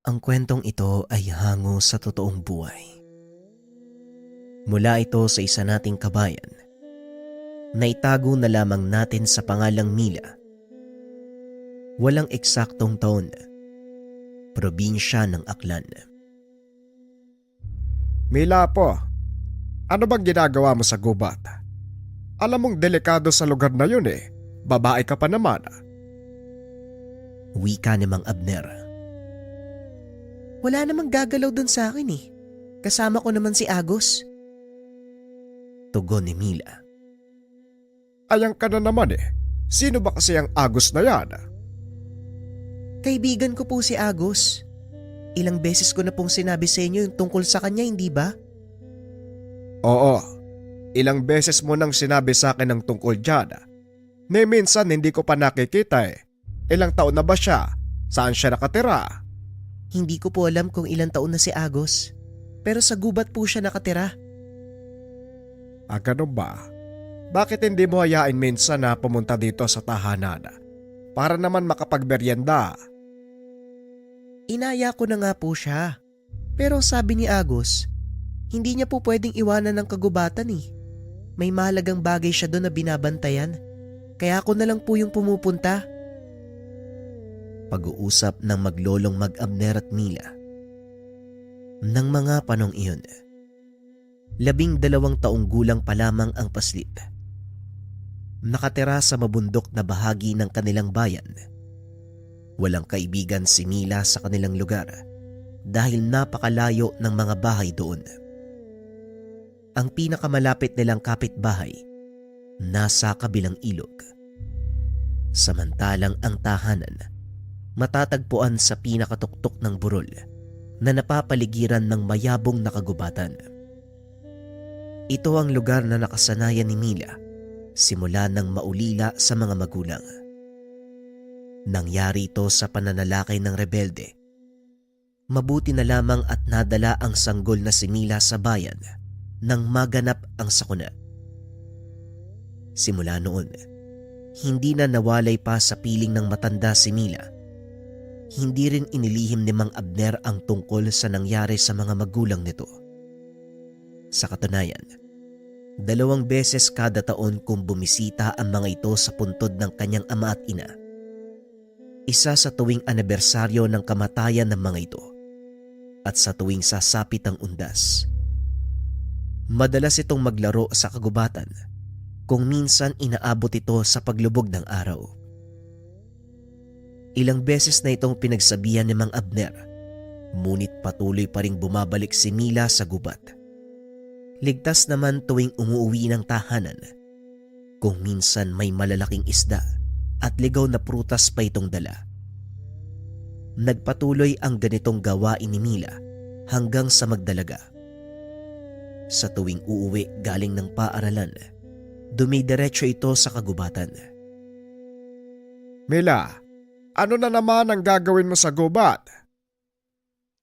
Ang kwentong ito ay hango sa totoong buhay. Mula ito sa isa nating kabayan na itago na lamang natin sa pangalang Mila. Walang eksaktong taon, probinsya ng Aklan. Mila po, ano bang ginagawa mo sa gubat? Alam mong delikado sa lugar na yun eh. Babae ka pa naman. Wika ni Mang Abner. Wala namang gagalaw dun sa akin eh. Kasama ko naman si Agos. Tugon ni Mila. Ayang ka na naman eh. Sino ba kasi ang Agos na yan? Kaibigan ko po si Agos. Ilang beses ko na pong sinabi sa inyo yung tungkol sa kanya, hindi ba? Oo, ilang beses mo nang sinabi sa akin ng tungkol dyan. Minsan hindi ko pa nakikita eh. Ilang taon na ba siya? Saan siya nakatira? Hindi ko po alam kung ilang taon na si Agos. Pero sa gubat po siya nakatira. Ganun ba? Bakit hindi mo hayain minsan na pumunta dito sa tahanan? Para naman makapagmeryenda. Inaya ko na nga po siya. Pero sabi ni Agos, hindi niya po pwedeng iwanan ng kagubatan eh. May mahalagang bagay siya doon na binabantayan. Kaya ako na lang po yung pumupunta. Pag-uusap ng maglolong Mag-Abner at Mila. Nang mga panong iyon, 12 taong gulang pa lamang ang paslit. Nakatira sa mabundok na bahagi ng kanilang bayan. Walang kaibigan si Mila sa kanilang lugar dahil napakalayo ng mga bahay doon. Ang pinakamalapit nilang kapitbahay nasa kabilang ilog. Samantalang ang tahanan matatagpuan sa pinakatuktok ng burol na napapaligiran ng mayabong na kagubatan. Ito ang lugar na nakasanayan ni Mila simula nang maulila sa mga magulang. Nangyari ito sa pananalakay ng rebelde. Mabuti na lamang at nadala ang sanggol na si Mila sa bayan nang maganap ang sakuna. Simula noon, hindi na nawalay pa sa piling ng matanda si Mila. Hindi rin inilihim ni Mang Abner ang tungkol sa nangyari sa mga magulang nito. Sa katunayan, 2 beses kada taon kung bumisita ang mga ito sa puntod ng kanyang ama at ina. Isa sa tuwing anibersaryo ng kamatayan ng mga ito at sa tuwing sasapit ang undas. Madalas itong maglaro sa kagubatan kung minsan inaabot ito sa paglubog ng araw. Ilang beses na itong pinagsabihan ni Mang Abner, ngunit patuloy pa ring bumabalik si Mila sa gubat. Ligtas naman tuwing umuwi ng tahanan, kung minsan may malalaking isda at ligaw na prutas pa itong dala. Nagpatuloy ang ganitong gawain ni Mila hanggang sa magdalaga. Sa tuwing uuwi galing ng paaralan, dumidiretso ito sa kagubatan. Mila, ano na naman ang gagawin mo sa gubat?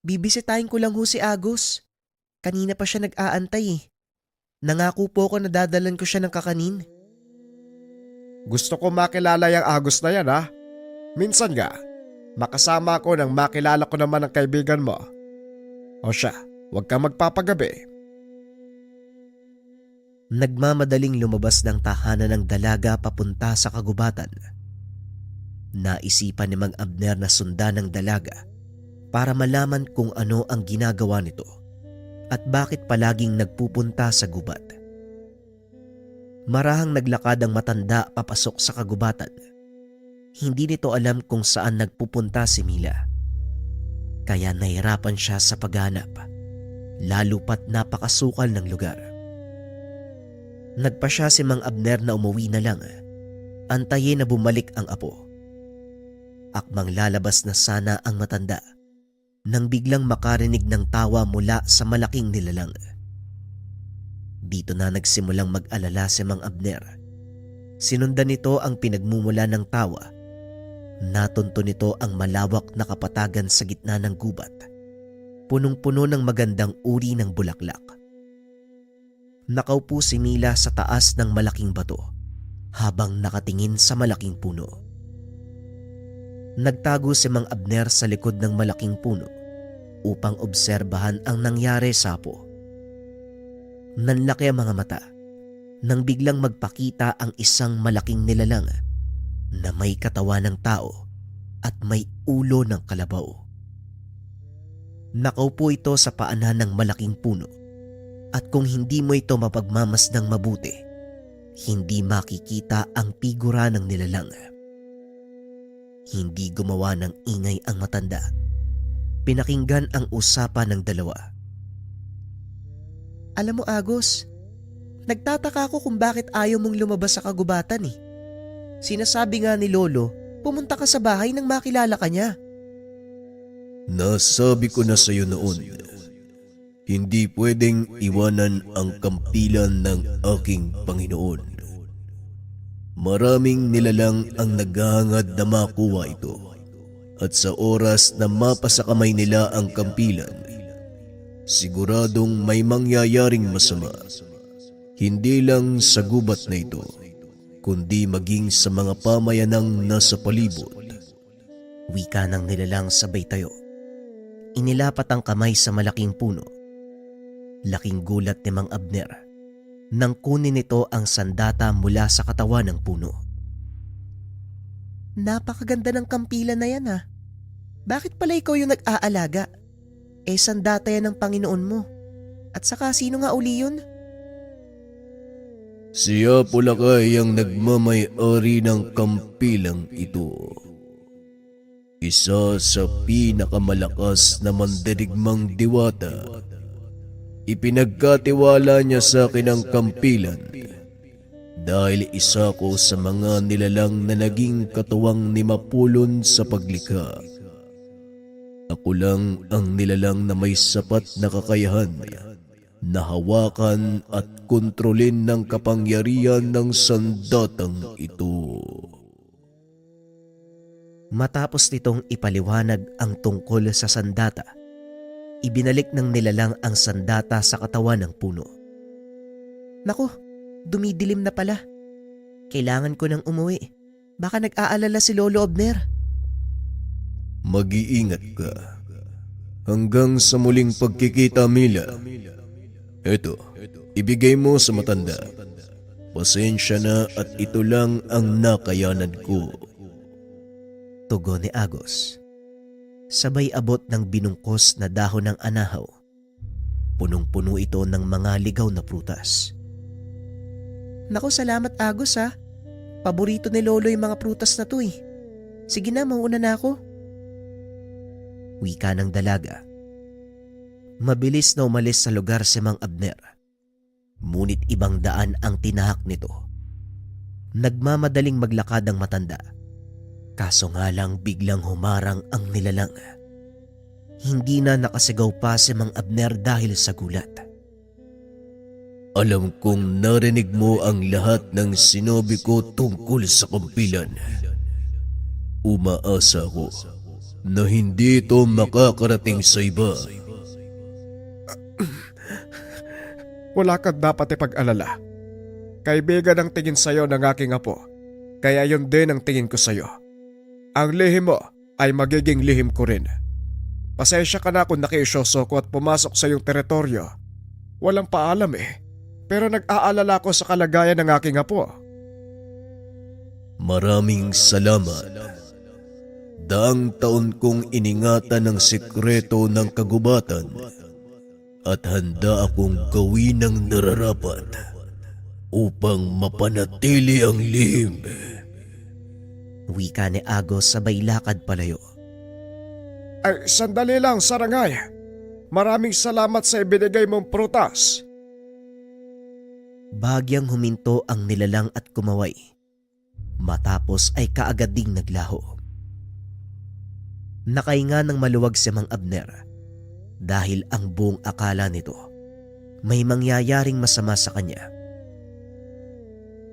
Bibisitahin ko lang ho si Agos. Kanina pa siya nag-aantay eh. Nangako po ako na dadalan ko siya ng kakanin. Gusto ko makilala yung Agos na yan ha. Minsan nga, makasama ko nang makilala ko naman ang kaibigan mo. O siya, huwag kang magpapagabi. Nagmamadaling lumabas ng tahanan ng dalaga papunta sa kagubatan. Naisipan ni Mang Abner na sundan ng dalaga para malaman kung ano ang ginagawa nito at bakit palaging nagpupunta sa gubat. Marahang naglakad ang matanda papasok sa kagubatan. Hindi nito alam kung saan nagpupunta si Mila. Kaya nahirapan siya sa paghanap, lalo pat napakasukal ng lugar. Nagpa siya si Mang Abner na umuwi na lang, antayin na bumalik ang apo. Akmang lalabas na sana ang matanda nang biglang makarinig ng tawa mula sa malaking nilalang. Dito na nagsimulang mag-alala si Mang Abner. Sinundan nito ang pinagmumula ng tawa. Natunto nito ang malawak na kapatagan sa gitna ng gubat, punong-puno ng magandang uri ng bulaklak. Nakaupo si Mila sa taas ng malaking bato habang nakatingin sa malaking puno. Nagtago si Mang Abner sa likod ng malaking puno upang obserbahan ang nangyari sa apo. Nanlaki ang mga mata nang biglang magpakita ang isang malaking nilalang na may katawan ng tao at may ulo ng kalabaw. Nakaupo ito sa paanan ng malaking puno at kung hindi mo ito mapagmamasdang mabuti, hindi makikita ang figura ng nilalang. Hindi gumawa ng ingay ang matanda. Pinakinggan ang usapan ng dalawa. Alam mo, Agos, nagtataka ako kung bakit ayaw mong lumabas sa kagubatan eh. Sinasabi nga ni Lolo, pumunta ka sa bahay nang makilala ka niya. Nasabi ko na sa iyo noon, hindi pwedeng iwanan ang kampilan ng aking Panginoon. Maraming nilalang ang naghahangad na makuha ito at sa oras na mapasakamay nila ang kampilan, siguradong may mangyayaring masama. Hindi lang sa gubat na ito, kundi maging sa mga pamayanang nasa palibot. Wika ng nilalang sabay tayo. Inilapat ang kamay sa malaking puno. Laking gulat ni Mang Abner nang kunin nito ang sandata mula sa katawan ng puno. Napakaganda ng kampilan na yan ha. Bakit pala ikaw yung nag-aalaga? Sandata yan ng Panginoon mo. At saka sino nga uli yun? Siya Pulakay ang nagmamay-ari ng kampilang ito. Isa sa pinakamalakas na mandirigmang diwata. Ipinagkatiwala niya sa akin ang kampilan dahil isa ko sa mga nilalang na naging katuwang ni Mapulon sa paglikha. Ako lang ang nilalang na may sapat na kakayahan na hawakan at kontrolin ng kapangyarihan ng sandatang ito. Matapos nitong ipaliwanag ang tungkol sa sandata, ibinalik ng nilalang ang sandata sa katawan ng puno. Naku, dumidilim na pala. Kailangan ko nang umuwi. Baka nag-aalala si Lolo Abner. Mag-iingat ka. Hanggang sa muling pagkikita, Mila. Eto, ibigay mo sa matanda. Pasensya na at ito lang ang nakayanan ko. Tugon ni Agos. Sabay abot ng binungkos na dahon ng anahaw. Punong-puno ito ng mga ligaw na prutas. Naku, salamat Agos ha. Paborito ni Lolo yung mga prutas na to eh. Sige na, mauuna na ako. Wika ng dalaga. Mabilis na umalis sa lugar si Mang Abner. Ngunit ibang daan ang tinahak nito. Nagmamadaling maglakad ang matanda. Kaso nga lang biglang humarang ang nilalang. Hindi na nakasigaw pa si Mang Abner dahil sa gulat. Alam kong narinig mo ang lahat ng sinabi ko tungkol sa kampilan. Umaasa ko na hindi ito makakarating sa iba. Wala kang dapat ipag-alala. Kaibigan ang tingin sa'yo ng aking apo, kaya yun din ang tingin ko sa'yo. Ang lihim mo ay magiging lihim ko rin. Pasensya ka na kung nakiisyoso ko at pumasok sa iyong teritoryo. Walang paalam eh, pero nag-aalala ko sa kalagayan ng aking apo. Maraming salamat. Daang taon kong iningatan ang sikreto ng kagubatan at handa akong gawin ang nararapat upang mapanatili ang lihim. Wika ni Agos sabay lakad palayo. Ay, sandali lang, Sarangay. Maraming salamat sa ibinigay mong prutas. Bagyang huminto ang nilalang at kumaway. Matapos ay kaagad ding naglaho. Nakahinga ng maluwag si Mang Abner dahil ang buong akala nito may mangyayaring masama sa kanya.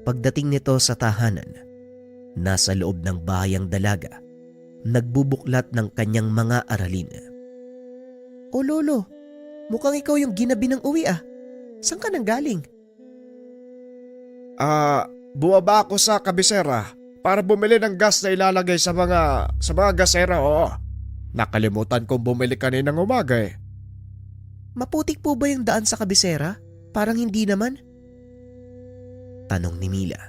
Pagdating nito sa tahanan, nasa loob ng bahay ang dalaga, nagbubuklat ng kanyang mga aralin. O Lolo, mukhang ikaw yung ginabi ng uwi ah. Saan ka nang galing? Buwaba ako sa kabisera para bumili ng gas na ilalagay sa mga gasera, oo. Nakalimutan kong bumili kaninang umaga eh. Maputik po ba yung daan sa kabisera? Parang hindi naman. Tanong ni Mila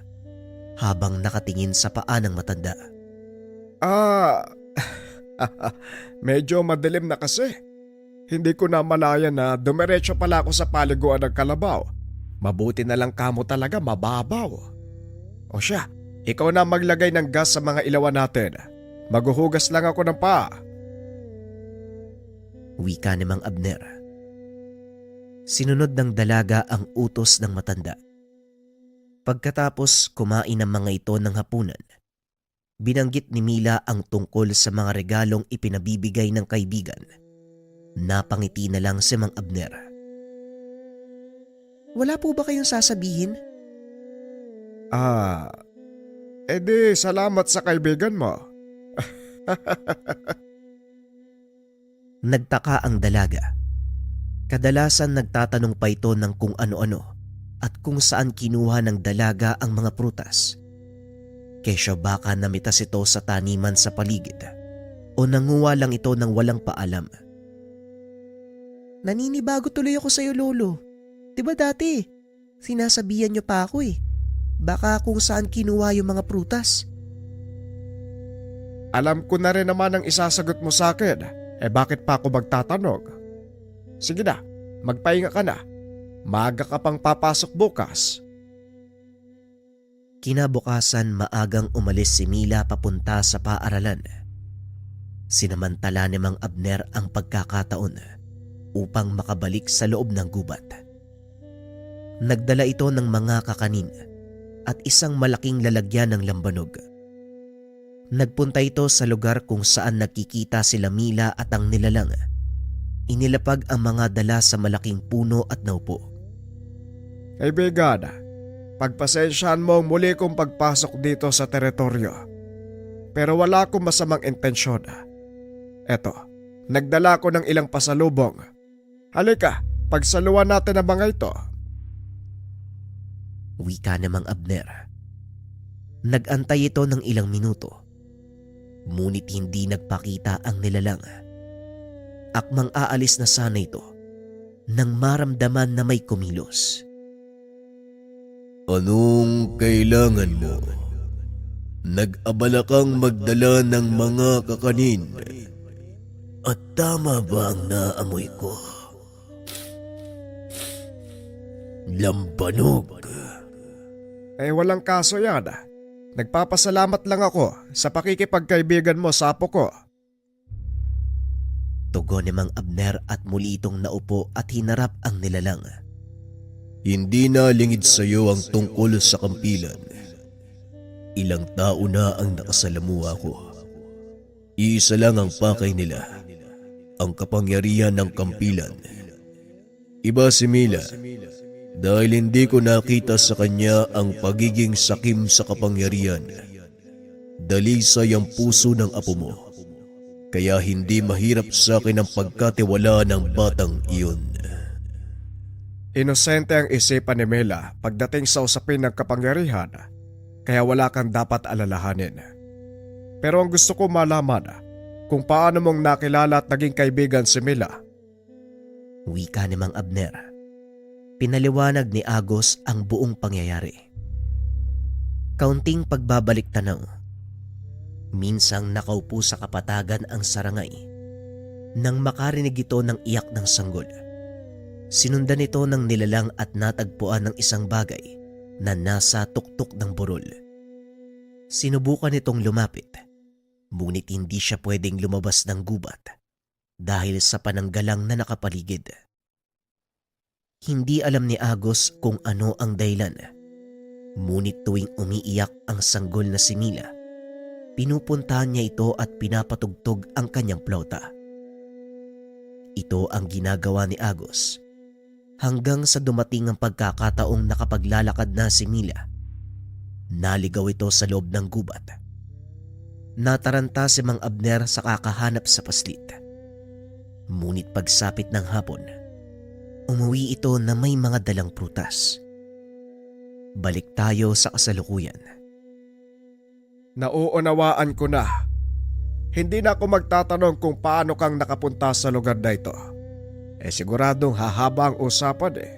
habang nakatingin sa paa ng matanda. Ah, medyo madilim na kasi. Hindi ko na malaya na dumiretso pala ako sa paliguan ng kalabaw. Mabuti na lang kamo talaga mababaw. O siya, ikaw na maglagay ng gas sa mga ilawan natin. Maghuhugas lang ako ng paa. Wika ni Mang Abner. Sinunod ng dalaga ang utos ng matanda. Pagkatapos kumain ng mga ito ng hapunan, binanggit ni Mila ang tungkol sa mga regalong ipinabibigay ng kaibigan. Napangiti na lang si Mang Abner. Wala po ba kayong sasabihin? Edi salamat sa kaibigan mo. Nagtaka ang dalaga. Kadalasan nagtatanong pa ito ng kung ano-ano at kung saan kinuha ng dalaga ang mga prutas. Kesyo baka namitas ito sa taniman sa paligid o nanguha lang ito ng walang paalam. Naninibago tuloy ako sa iyo, Lolo. Diba dati, sinasabihan niyo pa ako eh. Baka kung saan kinuha yung mga prutas. Alam ko na rin naman ang isasagot mo sa akin. Bakit pa ako magtatanong? Sige na, magpahinga ka na. Maaga ka pang papasok bukas. Kinabukasan maagang umalis si Mila papunta sa paaralan. Sinamantala ni Mang Abner ang pagkakataon upang makabalik sa loob ng gubat. Nagdala ito ng mga kakanin at isang malaking lalagyan ng lambanog. Nagpunta ito sa lugar kung saan nakikita sila Mila at ang nilalang. Inilapag ang mga dala sa malaking puno at naupo. Kaibigan, pagpasensyahan mo ang muli kong pagpasok dito sa teritoryo. Pero wala akong masamang intensyon. Eto, nagdala ko ng ilang pasalubong. Halika, pagsaluhan natin ang mga ito. Wika ni Mang Abner. Nag-antay ito ng ilang minuto. Ngunit hindi nagpakita ang nilalang. Akmang aalis na sana ito nang maramdaman na may kumilos. Anong kailangan mo? Nag-abala kang magdala ng mga kakanin. At tama ba ang naamoy ko? Lambanog. Walang kaso yan. Nagpapasalamat lang ako sa pakikipagkaibigan mo sa apo ko. Tugon ni Mang Abner at muli itong naupo at hinarap ang nilalang. Hindi na lingid sa iyo ang tungkol sa kampilan. Ilang tao na ang nakasalamuha ko. Iisa lang ang pakay nila, ang kapangyarihan ng kampilan. Iba si Mila, dahil hindi ko nakita sa kanya ang pagiging sakim sa kapangyarihan. Dalisay ang puso ng apo mo, kaya hindi mahirap sa akin ang pagkatiwala ng batang iyon. Inosente ang isipan ni Mela pagdating sa usapin ng kapangyarihan, kaya wala kang dapat alalahanin. Pero ang gusto ko malaman kung paano mong nakilala at naging kaibigan si Mela. Wika ni Mang Abner. Pinaliwanag ni Agos ang buong pangyayari. Kaunting pagbabalik tanaw. Minsang nakaupo sa kapatagan ang sarangay. Nang makarinig ito ng iyak ng sanggol, sinundan ito ng nilalang at natagpuan ng isang bagay na nasa tuktok ng burol. Sinubukan itong lumapit, ngunit hindi siya pwedeng lumabas ng gubat dahil sa pananggalang na nakapaligid. Hindi alam ni Agos kung ano ang dahilan, ngunit tuwing umiiyak ang sanggol na si Mila, pinupuntahan niya ito at pinapatugtog ang kanyang plauta. Ito ang ginagawa ni Agos hanggang sa dumating ang pagkakataong nakapaglalakad na si Mila. Naligaw ito sa loob ng gubat. Nataranta si Mang Abner sa kakahanap sa paslit. Ngunit pagsapit ng hapon, umuwi ito na may mga dalang prutas. Balik tayo sa kasalukuyan. Nauunawaan ko na. Hindi na ako magtatanong kung paano kang nakapunta sa lugar na ito. Siguradong hahaba ang usapan eh.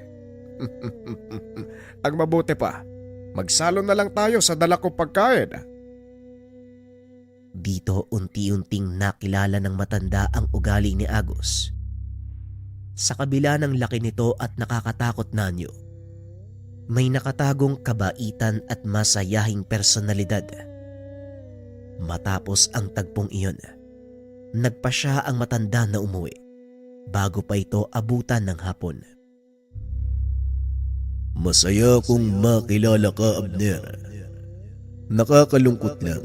Ang mabuti pa, magsalo na lang tayo sa dala kong pagkain. Dito unti-unting nakilala ng matanda ang ugali ni Agos. Sa kabila ng laki nito at nakakatakot na anyo, may nakatagong kabaitan at masayahing personalidad. Matapos ang tagpong iyon, nagpa siya ang matanda na umuwi bago pa ito abutan ng hapon. Masaya kong makilala ka, Abner. Nakakalungkot lang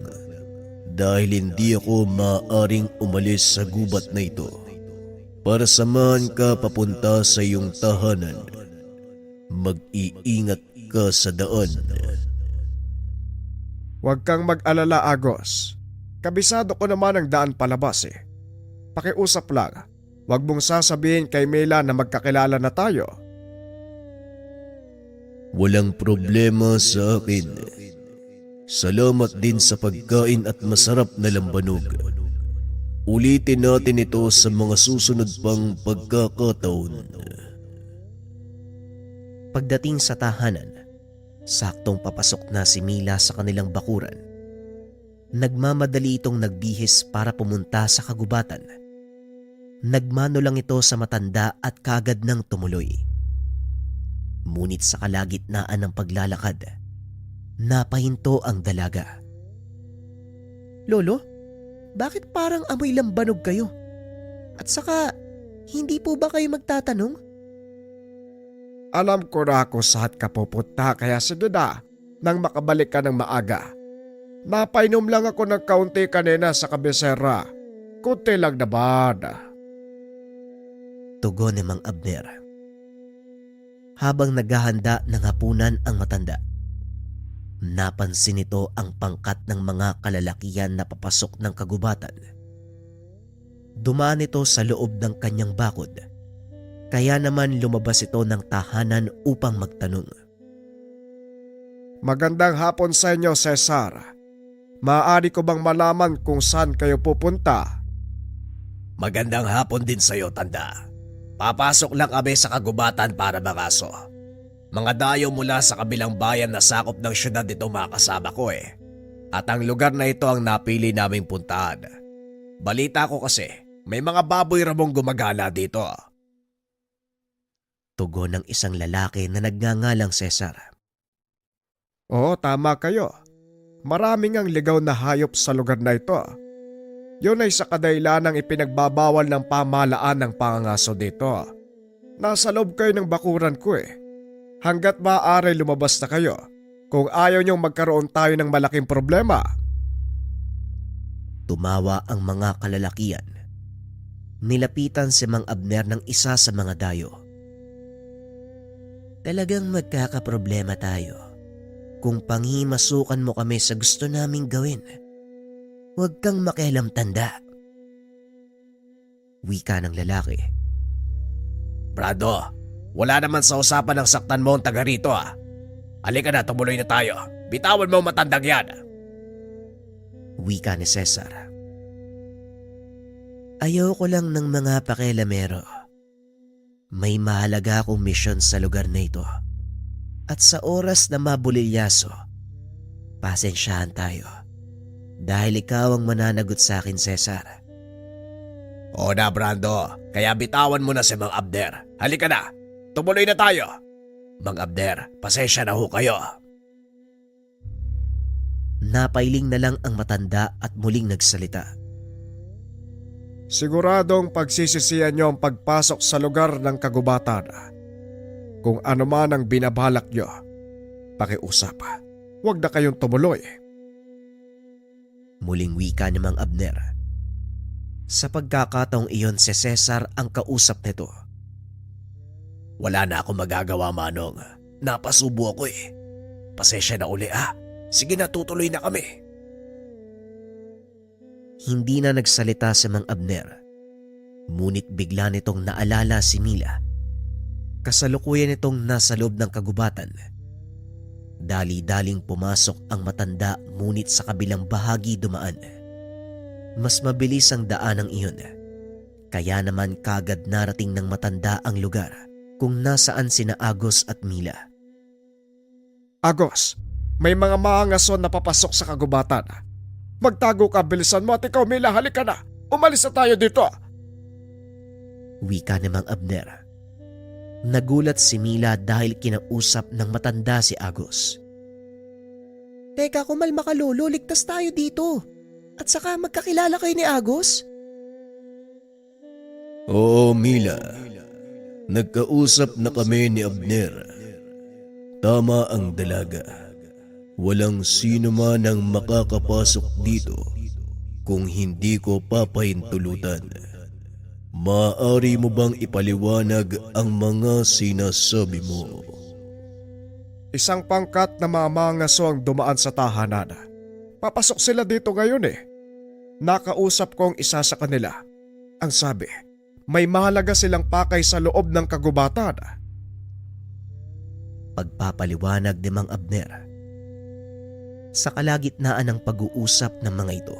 dahil hindi ako maaaring umalis sa gubat na ito para samahan ka papunta sa iyong tahanan. Mag-iingat ka sa daan. Huwag kang mag-alala, Agos. Kabisado ko naman ang daan palabas eh. Pakiusap lang, huwag mong sasabihin kay Mela na magkakilala na tayo. Walang problema sa akin. Salamat din sa pagkain at masarap na lambanog. Ulitin natin ito sa mga susunod pang pagkakataon. Pagdating sa tahanan, saktong papasok na si Mila sa kanilang bakuran. Nagmamadali itong nagbihis para pumunta sa kagubatan. Nagmano lang ito sa matanda at kagad nang tumuloy. Ngunit sa kalagitnaan ng paglalakad, napahinto ang dalaga. Lolo, bakit parang amoy lambanog kayo? At saka, hindi po ba kayo magtatanong? Alam ko na kung saan ka pupunta kaya sige na nang makabalik ka ng maaga. Napainom lang ako ng kaunti kanina sa kabisera. Kunti lang naman. Tugon ni Mang Abner. Habang naghahanda ng hapunan ang matanda, napansin nito ang pangkat ng mga kalalakihan na papasok ng kagubatan. Dumaan ito sa loob ng kanyang bakod, kaya naman lumabas ito ng tahanan upang magtanong. Magandang hapon sa inyo, Cesar. Maaari ko bang malaman kung saan kayo pupunta? Magandang hapon din sa'yo, tanda. Papasok lang kami sa kagubatan para mangaso. Mga dayo mula sa kabilang bayan na sakop ng syudad dito makasama ko eh. At ang lugar na ito ang napili naming puntahan. Balita ko kasi, may mga baboy ramong gumagala dito. Tugon ng isang lalaki na nagngangalang Cesar. Oo, tama kayo. Maraming ang ligaw na hayop sa lugar na ito. Yun ay sa kadailanang ipinagbabawal ng pamahalaan ng pangangaso dito. Nasa loob kayo ng bakuran ko eh. Hanggat maaari lumabas na kayo kung ayaw niyong magkaroon tayo ng malaking problema. Tumawa ang mga kalalakian. Nilapitan si Mang Abner ng isa sa mga dayo. Talagang magkakaproblema tayo kung panghimasukan mo kami sa gusto naming gawin. Huwag kang makialam, tanda. Wika ng lalaki. Brado, wala naman sa usapan ng saktan mo ang taga rito ah. Halika na, tumuloy na tayo. Bitawan mo ang matandang yan. Wika ni Cesar. Ayaw ko lang ng mga pakialamero. May mahalaga akong misyon sa lugar na ito. At sa oras na mabulilyaso, pasensyahan tayo. Dahil ikaw ang mananagot sa akin, Cesar. O na, Brando. Kaya bitawan mo na si Mang Abner. Halika na. Tumuloy na tayo. Mang Abner, pasensya na ho kayo. Napailing na lang ang matanda at muling nagsalita. Siguradong pagsisisihan niyo ang pagpasok sa lugar ng kagubatan. Kung ano man ang binabalak niyo, pakiusap. Huwag na kayong tumuloy. Muling wika ni Mang Abner. Sa pagkakataong iyon si Cesar ang kausap nito. Wala na akong magagawa, Manong. Napasubo ako eh. Pasensya na uli ah. Sige na, tutuloy na kami. Hindi na nagsalita si Mang Abner. Ngunit bigla nitong naalala si Mila. Kasalukuyan nitong nasa loob ng kagubatan. Dali-daling pumasok ang matanda ngunit sa kabilang bahagi dumaan. Mas mabilis ang daanang iyon. Kaya naman kagad narating ng matanda ang lugar kung nasaan sina Agos at Mila. Agos, may mga maangason na papasok sa kagubatan. Magtago ka, bilisan mo at ikaw Mila, halika na. Umalis na tayo dito. Wika ni Mang Abner. Nagulat si Mila dahil kinausap ng matanda si Agos. Teka, kumalma ka lolo, ligtas tayo dito. At saka magkakilala kayo ni Agos? Oo, Mila. Nagkausap na kami ni Abner. Tama ang dalaga. Walang sino man ang makakapasok dito kung hindi ko papahintulutan. Maaari mo bang ipaliwanag ang mga sinasabi mo? Isang pangkat na mamangaso ang dumaan sa tahanan. Papasok sila dito ngayon eh. Nakausap ko ang isa sa kanila. Ang sabi, may mahalaga silang pakay sa loob ng kagubatan. Pagpapaliwanag ni Mang Abner. Sa kalagitnaan ng pag-uusap ng mga ito,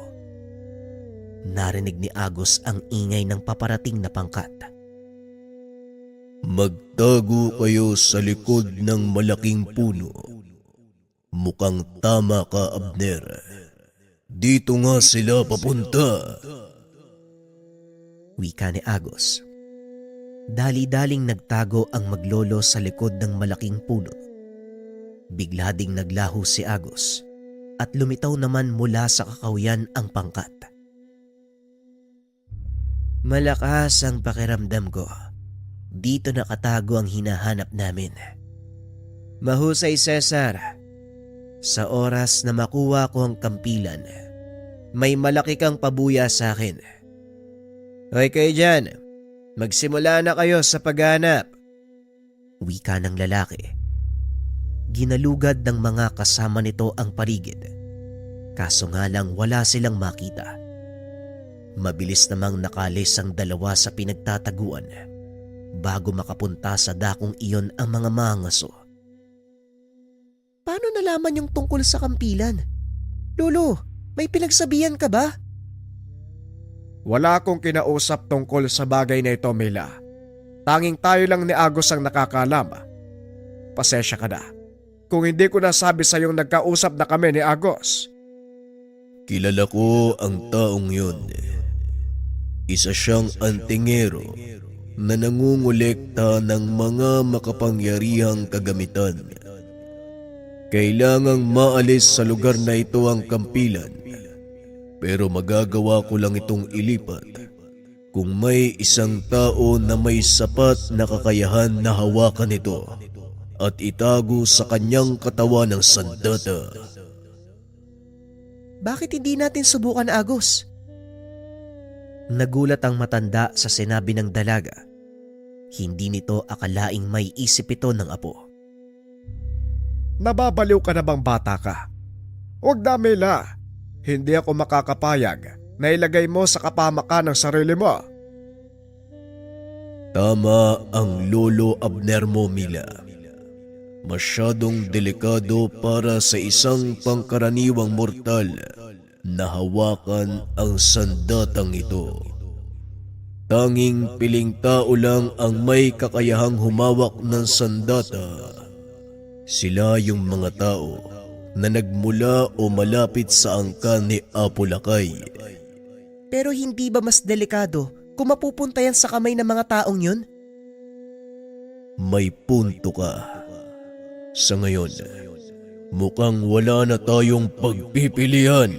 narinig ni Agos ang ingay ng paparating na pangkat. Magtago kayo sa likod ng malaking puno. Mukhang tama ka, Abner. Dito nga sila papunta. Wika ni Agos. Dali-daling nagtago ang maglolo sa likod ng malaking puno. Bigla ding naglaho si Agos at lumitaw naman mula sa kakawian ang pangkat. Malakas ang pakiramdam ko. Dito nakatago ang hinahanap namin. Mahusay, Cesar. Sa oras na makuha ko ang kampilan, may malaki kang pabuya sa akin. Hoy kayo dyan, magsimula na kayo sa paghanap. Wika ng lalaki. Ginalugad ng mga kasama nito ang paligid. Kaso nga lang wala silang makita. Mabilis namang nakalis ang dalawa sa pinagtataguan bago makapunta sa dakong iyon ang mga mangaso. Paano nalaman yung tungkol sa kampilan? Lolo, may pinagsabihan ka ba? Wala akong kinausap tungkol sa bagay na ito, Mila. Tanging tayo lang ni Agos ang nakakalam. Pasensya ka na kung hindi ko nasabi sa iyong nagkausap na kami ni Agos. Kilala ko ang taong yun. Isa siyang antingero na nangungulekta ng mga makapangyarihang kagamitan. Kailangang maalis sa lugar na ito ang kampilan, pero magagawa ko lang itong ilipat kung may isang tao na may sapat na kakayahan na hawakan ito at itago sa kanyang katawan ng sandata. Bakit hindi natin subukan, Agos? Nagulat ang matanda sa sinabi ng dalaga. Hindi nito akalaing may isip ito ng apo. Nababaliw ka na bang bata ka? Huwag na, Mila. Hindi ako makakapayag na ilagay mo sa kapamakan ng sarili mo. Tama ang lolo Abner mo, Mila. Masyadong delikado para sa isang pangkaraniwang mortal na hawakan ang sandatang ito. Tanging piling tao lang ang may kakayahang humawak ng sandata. Sila yung mga tao na nagmula o malapit sa angkan ni Apo Lakay. Pero hindi ba mas delikado kung mapupunta yan sa kamay ng mga taong yun? May punto ka. Sa ngayon, mukhang wala na tayong pagpipilian.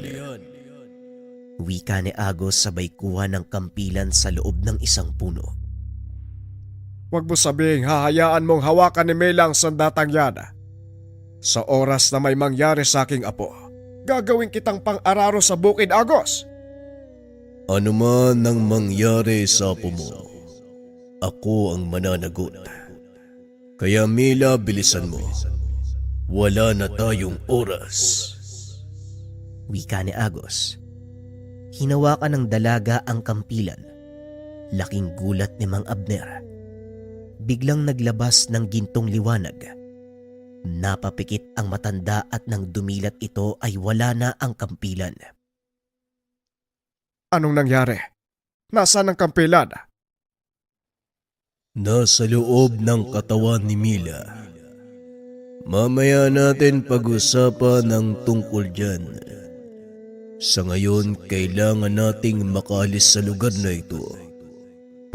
Wika ni Agos sabay kuha ng kampilan sa loob ng isang puno. Huwag mo sabihing hahayaan mong hawakan ni Mila ang sandatang yan. Sa oras na may mangyari sa aking apo, gagawin kitang pang-araro sa bukid, Agos. Ano man ang mangyari sa apo mo, ako ang mananagot. Kaya Mila, bilisan mo. Wala na tayong oras. Wika ni Agos. Hinawakan ng dalaga ang kampilan. Laking gulat ni Mang Abner. Biglang naglabas ng gintong liwanag. Napapikit ang matanda at nang dumilat ito ay wala na ang kampilan. Anong nangyari? Nasaan ang kampilan? Nasa loob ng katawan ni Mila. Mamaya natin pag-usapan ng tungkol dyan. Sa ngayon, kailangan nating makaalis sa lugar na ito.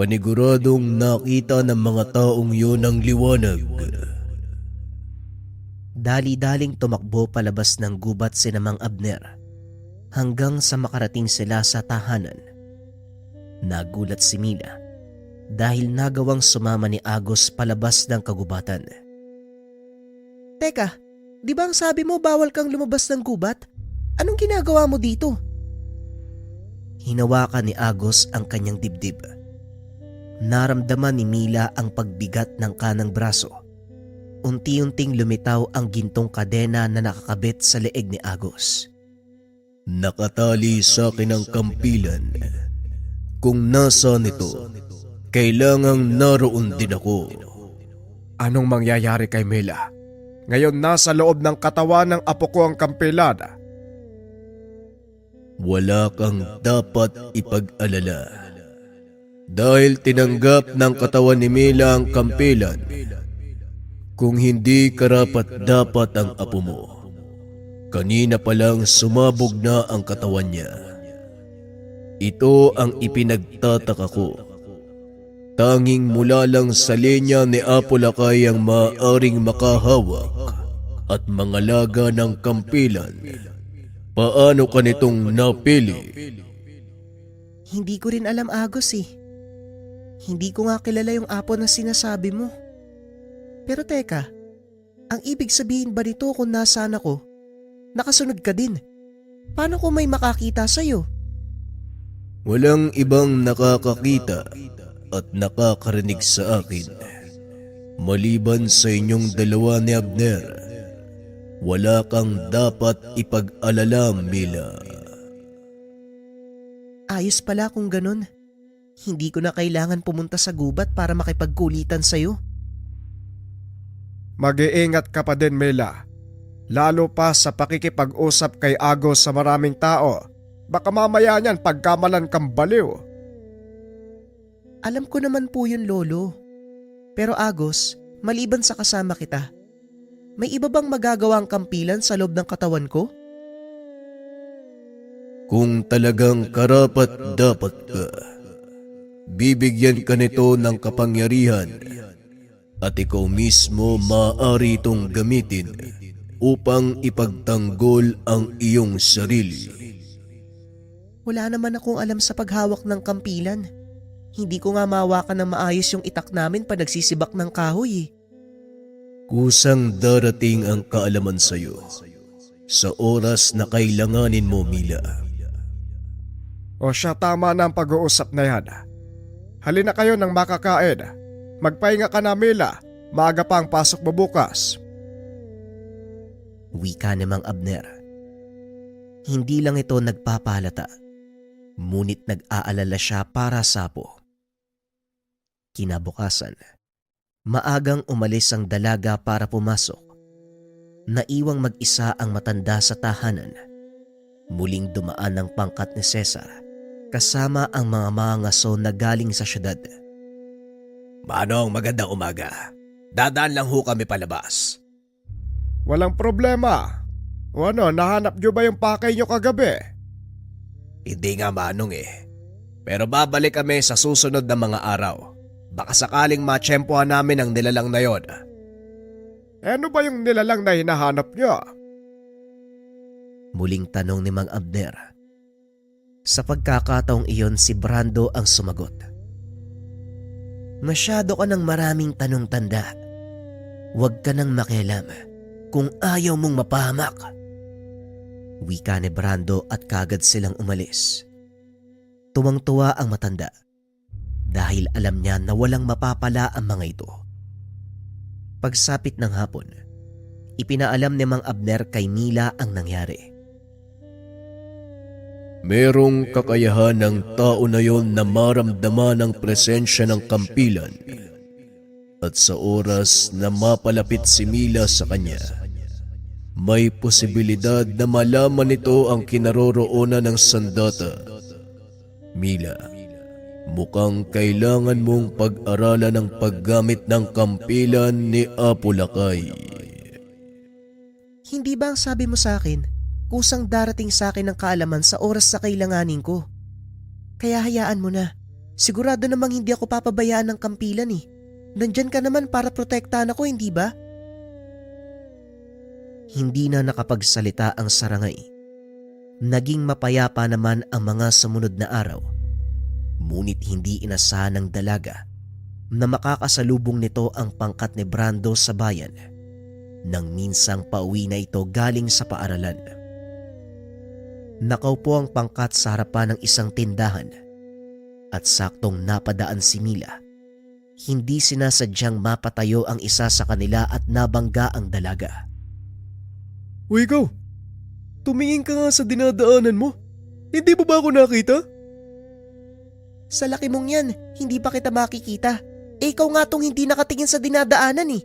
Paniguradong nakita ng mga taong yun ang liwanag. Dali-daling tumakbo palabas ng gubat si Mang Abner hanggang sa makarating sila sa tahanan. Nagulat si Mila dahil nagawang sumama ni Agos palabas ng kagubatan. Teka, di ba ang sabi mo bawal kang lumabas ng gubat? Anong ginagawa mo dito? Hinawakan ni Agos ang kanyang dibdib. Naramdaman ni Mila ang pagbigat ng kanang braso. Unti-unting lumitaw ang gintong kadena na nakakabit sa leeg ni Agos. Nakatali sa akin ang kampilan. Kung nasa nito, kailangang naroon din ako. Anong mangyayari kay Mila? Ngayon nasa loob ng katawan ng apo ko ang kampilan. Wala kang dapat ipag-alala. Dahil tinanggap ng katawan ni Mila ang kampilan, kung hindi karapat-dapat ang apo mo, kanina pa lang sumabog na ang katawan niya. Ito ang ipinagtataka ko. Tanging mula lang sa linya ni Apo Lakay ang maaaring makahawak at mangalaga ng kampilan. Paano ka nitong napili? Hindi ko rin alam, Agos eh. Hindi ko nga kilala yung apo na sinasabi mo. Pero teka, ang ibig sabihin ba nito kung nasaan ako, nakasunod ka din? Paano kung may makakita sa'yo? Walang ibang nakakakita at nakakarinig sa akin. Maliban sa inyong dalawa ni Abner, wala kang dapat ipag-alala, Mila. Ayos pala kung ganun. Hindi ko na kailangan pumunta sa gubat para makipagkulitan sa'yo. Mag-iingat ka pa din, Mila. Lalo pa sa pakikipag-usap kay Agos sa maraming tao. Baka mamaya niyan pagkamalan kang baliw. Alam ko naman po yun, Lolo. Pero Agos, maliban sa kasama kita, may iba bang magagawa ang kampilan sa loob ng katawan ko? Kung talagang karapat-dapat ka, bibigyan ka nito ng kapangyarihan at ikaw mismo maaari itong gamitin upang ipagtanggol ang iyong sarili. Wala naman akong alam sa paghawak ng kampilan. Hindi ko nga mahawakan ng maayos yung itak namin pa nagsisibak ng kahoy eh. Kusang darating ang kaalaman sa iyo sa oras na kailanganin mo, Mila. O siya, tama na ang pag-uusap na yan. Halina kayo ng makakain. Magpahinga ka na, Mila. Maaga pa ang pasok mo bukas. Wika ni Mang Abner. Hindi lang ito nagpapahalata, ngunit nag-aalala siya para sa apo. Kinabukasan, maagang umalis ang dalaga para pumasok. Naiwang mag-isa ang matanda sa tahanan. Muling dumaan ang pangkat ni Cesar kasama ang mga mangaso na galing sa syudad. Manong, magandang umaga. Dadaan lang ho kami palabas. Walang problema. O ano, nahanap niyo ba yung pakay niyo kagabi? Hindi nga, Manong eh. Pero babalik kami sa susunod na mga araw. Baka sakaling matsyempohan namin ang nilalang na yon. Ano ba yung nilalang na hinahanap niyo? Muling tanong ni Mang Abner. Sa pagkakataong iyon, si Brando ang sumagot. Masyado ka ng maraming tanong, tanda. Huwag ka nang makialam kung ayaw mong mapahamak. Wika ni Brando at kagad silang umalis. Tuwang-tuwa ang matanda dahil alam niya na walang mapapala ang mga ito. Pagsapit ng hapon, ipinaalam ni Mang Abner kay Mila ang nangyari. Merong kakayahan ng tao na yon na maramdaman ang presensya ng kampilan. At sa oras na mapalapit si Mila sa kanya, may posibilidad na malaman nito ang kinaroroonan ng sandata Mila, mukhang kailangan mong pag-aralan ang paggamit ng kampilan ni Apo Lakay. Hindi ba ang sabi mo sa akin, kusang darating sa akin ng kaalaman sa oras na kailanganin ko? Kaya hayaan mo na. Sigurado namang hindi ako papabayaan ng kampilan eh. Nandyan ka naman para protektahan ako, hindi ba? Hindi na nakapagsalita ang sarangay. Naging mapayapa naman ang mga sumunod na araw. Ngunit hindi inasahan ng dalaga na makakasalubong nito ang pangkat ni Brando sa bayan nang minsang pauwi na ito galing sa paaralan. Nakaupo ang pangkat sa harapan ng isang tindahan at saktong napadaan si Mila. Hindi sinasadyang mapatayo ang isa sa kanila at nabangga ang dalaga. Uy, ikaw! Tumingin ka nga sa dinadaanan mo. Hindi mo ba ako nakita? Sa laki mong yan, hindi pa kita makikita. Ikaw nga tong hindi nakatingin sa dinadaanan eh.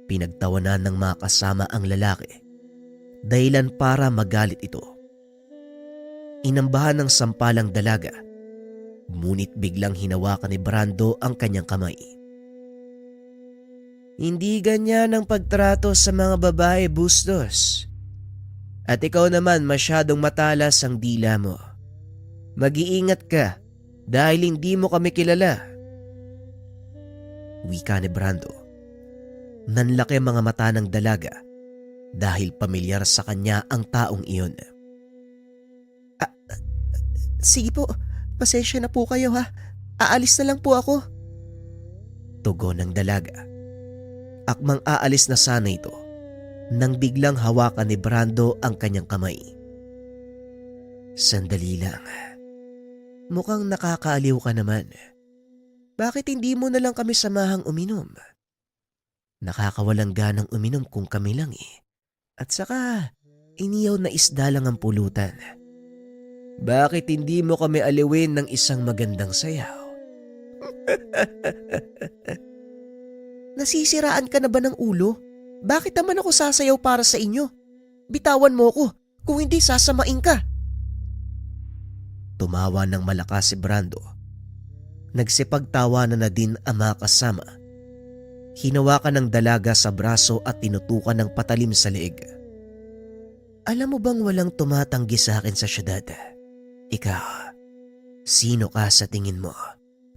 Pinagtawanan ng mga kasama ang lalaki, dahilan para magalit ito. Inambahan ng sampalang dalaga, ngunit biglang hinawakan ni Brando ang kanyang kamay. Hindi ganyan ang pagtrato sa mga babae, Bustos. At ikaw naman masyadong matalas ang dila mo. Mag-iingat ka dahil hindi mo kami kilala. Wika ni Brando. Nanlaki ang mga mata ng dalaga dahil pamilyar sa kanya ang taong iyon. Sige po, pasensya na po kayo ha. Aalis na lang po ako. Tugon ng dalaga. Akmang aalis na sana ito nang biglang hawakan ni Brando ang kanyang kamay. Sandali lang. Mukhang nakakaaliw ka naman. Bakit hindi mo na lang kami samahang uminom? Nakakawalang ganang uminom kung kami lang eh. At saka, iniyaw na isda lang ang pulutan. Bakit hindi mo kami aliwin ng isang magandang sayaw? Nasisiraan ka na ba ng ulo? Bakit naman ako sasayaw para sa inyo? Bitawan mo ko, kung hindi sasamain ka. Tumawa ng malakas si Brando. Nagsipagtawanan na din ang mga kasama. Hinawakan ng dalaga sa braso at tinutukan ng patalim sa leeg. Alam mo bang walang tumatanggi sa akin sa syudad? Ikaw, sino ka sa tingin mo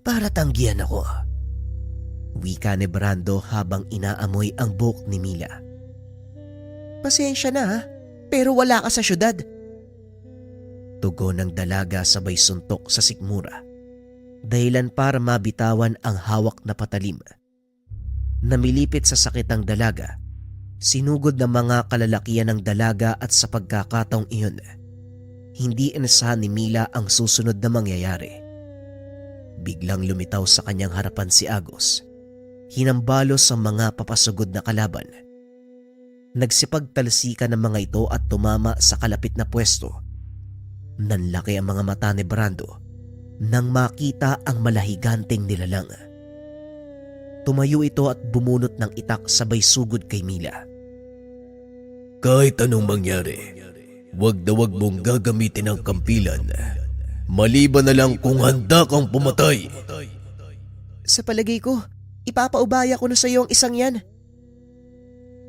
para tanggihan ako? Wika ni Brando habang inaamoy ang buhok ni Mila. Pasensya na ha, pero wala ka sa syudad. Tugon ng dalaga sabay suntok sa sikmura. Dahilan para mabitawan ang hawak na patalim. Namilipit sa sakit ang dalaga, sinugod ng mga kalalakian ng dalaga at sa pagkakataong iyon, hindi inasahan ni Mila ang susunod na mangyayari. Biglang lumitaw sa kanyang harapan si Agos, hinambalos sa mga papasugod na kalaban. Nagsipagtalsikan ng mga ito at tumama sa kalapit na pwesto. Nanlaki ang mga mata ni Brando nang makita ang malahiganteng nilalang. Tumayo ito at bumunot ng itak sabay sugod kay Mila. Kahit anong mangyari, wag na wag mong gagamitin ang kampilan. Maliban na lang kung handa kang pumatay. Sa palagay ko, ipapaubaya ko na sa iyo ang isang yan.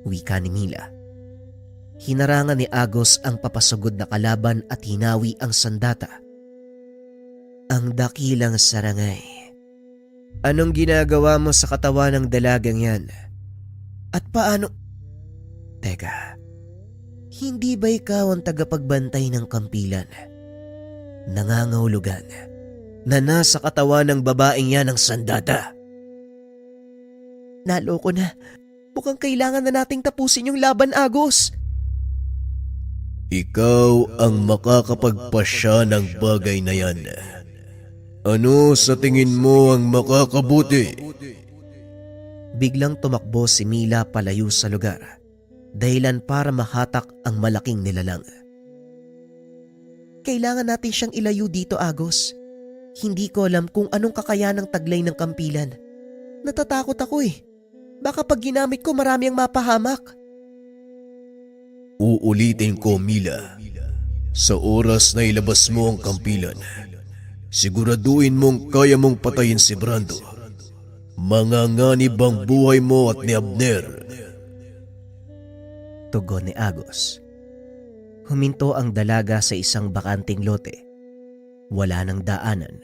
Wika ni Mila. Hinarangan ni Agos ang papasugod na kalaban at hinawi ang sandata. Ang dakilang sarangay. Anong ginagawa mo sa katawan ng dalagang yan? At paano? Teka, hindi ba ikaw ang tagapagbantay ng kampilan? Nangangahulugan na nasa katawan ng babaeng yan ang sandata. Naloko na. Mukhang kailangan na nating tapusin yung laban, Agos. Ikaw ang makakapagpasya ng bagay na yan. Ano sa tingin mo ang makakabuti? Biglang tumakbo si Mila palayo sa lugar, dahilan para mahatak ang malaking nilalang. Kailangan natin siyang ilayo dito, Agos. Hindi ko alam kung anong kakayanang taglay ng kampilan. Natatakot ako eh. Baka pag ginamit ko marami ang mapahamak. Uulitin ko, Mila. Sa oras na ilabas mo ang kampilan, siguraduhin mong kaya mong patayin si Brando. Manganganib ang buhay mo at ni Abner. Tugon ni Agos. Huminto ang dalaga sa isang bakanting lote. Wala nang daanan.